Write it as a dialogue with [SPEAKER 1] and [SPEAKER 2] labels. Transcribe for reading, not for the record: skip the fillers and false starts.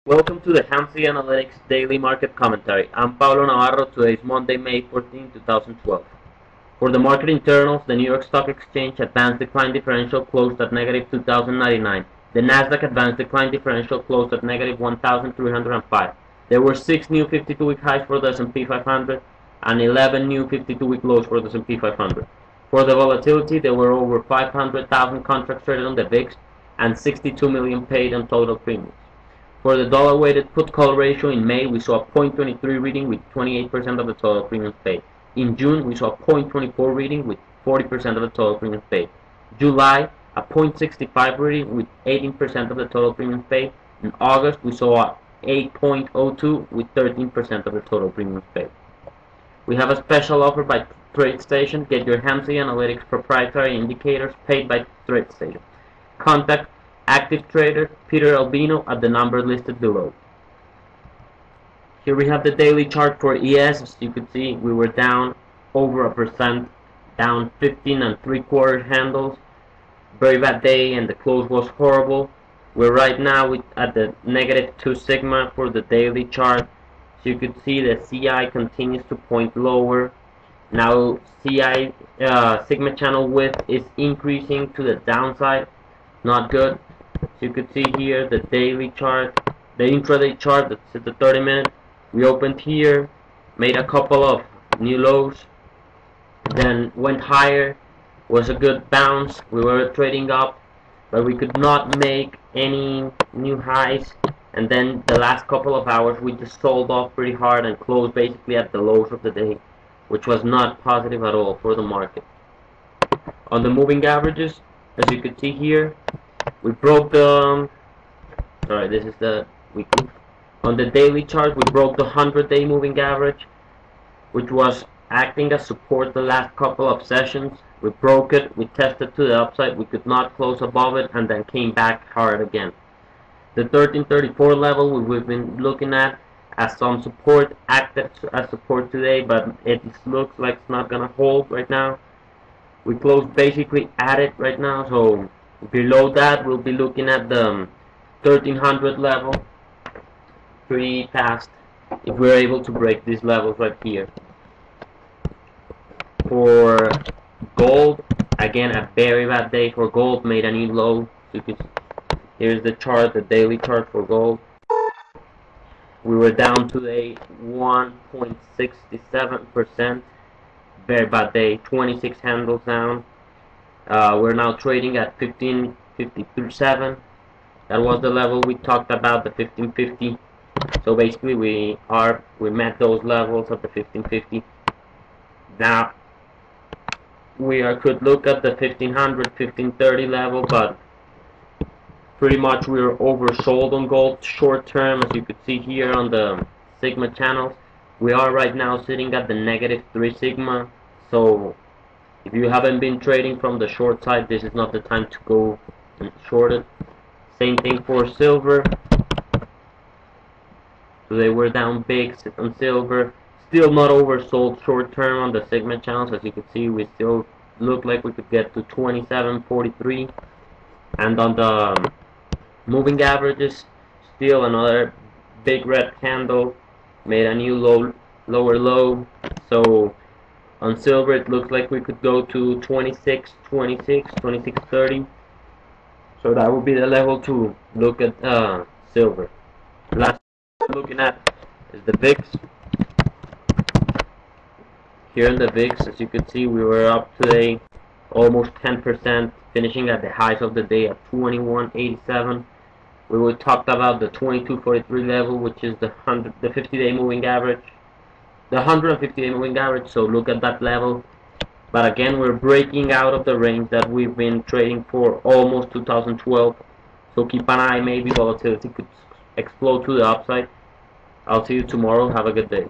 [SPEAKER 1] Welcome to the Hamsi Analytics Daily Market Commentary. I'm Paulo Navarro. Today is Monday, May 14, 2012. For the market internals, the New York Stock Exchange Advanced Decline Differential closed at negative 2,099. The Nasdaq Advanced Decline Differential closed at negative 1,305. There were 6 new 52-week highs for the S&P 500 and 11 new 52-week lows for the S&P 500. For the volatility, there were over 500,000 contracts traded on the VIX and 62 million paid on total premiums. For the dollar-weighted put-call ratio in May, we saw a 0.23 reading with 28% of the total premiums paid. In June, we saw a 0.24 reading with 40% of the total premiums paid. July, a 0.65 reading with 18% of the total premiums paid. In August, we saw a 8.02 with 13% of the total premiums paid. We have a special offer by TradeStation. Get your Hamsi Analytics proprietary indicators paid by TradeStation. Contact active trader Peter Albino at the number listed below. Here we have the daily chart for ES. As you can see, we were down over a percent, down 15 and 3/4 handles. Very bad day, and the close was horrible. We're right now at the negative 2 sigma for the daily chart. So you can see the CI continues to point lower. Now CI sigma channel width is increasing to the downside. Not good. So you can see here the daily chart, the intraday chart, that's at the 30-minute. We opened here, made a couple of new lows, then went higher, was a good bounce. We were trading up, but we could not make any new highs. And then the last couple of hours we just sold off pretty hard and closed basically at the lows of the day, which was not positive at all for the market. On the moving averages, as you can see here, we broke the alright, this is the weekly. On the daily chart, we broke the 100-day moving average, which was acting as support the last couple of sessions. We broke it, we tested to the upside, we could not close above it, and then came back hard again. The 1334 level we've been looking at as some support, acted as support today, but it looks like it's not gonna hold right now. We closed basically at it right now, so below that we'll be looking at the 1300 level pretty fast if we're able to break these levels right here. For gold, again a very bad day for gold, made a new low. Here's the chart, the daily chart for gold. We were down today 1.67%. Very bad day, 26 handles down. We're now trading at 15.53.7. That was the level we talked about, the 1550. So basically we met those levels of the 1550. Now we could look at the 1500, 1530 level, but pretty much we're oversold on gold short term, as you could see here on the sigma channels. We are right now sitting at the negative 3 sigma. So if you haven't been trading from the short side, this is not the time to go and short it. Same thing for silver. Today we're down big on silver. Still not oversold short term on the sigma channels. As you can see, we still look like we could get to 27.43. And on the moving averages, still another big red candle, made a new lower low. So on silver, it looks like we could go to 26.30. So that would be the level to look at silver. Last looking at is the VIX. Here in the VIX, as you can see, we were up today almost 10%, finishing at the highs of the day at 21.87. We talked about the 22.43 level, which is the 50-day moving average. The 150-day moving average, so look at that level. But again, we're breaking out of the range that we've been trading for almost 2012. So keep an eye, maybe volatility could explode to the upside. I'll see you tomorrow. Have a good day.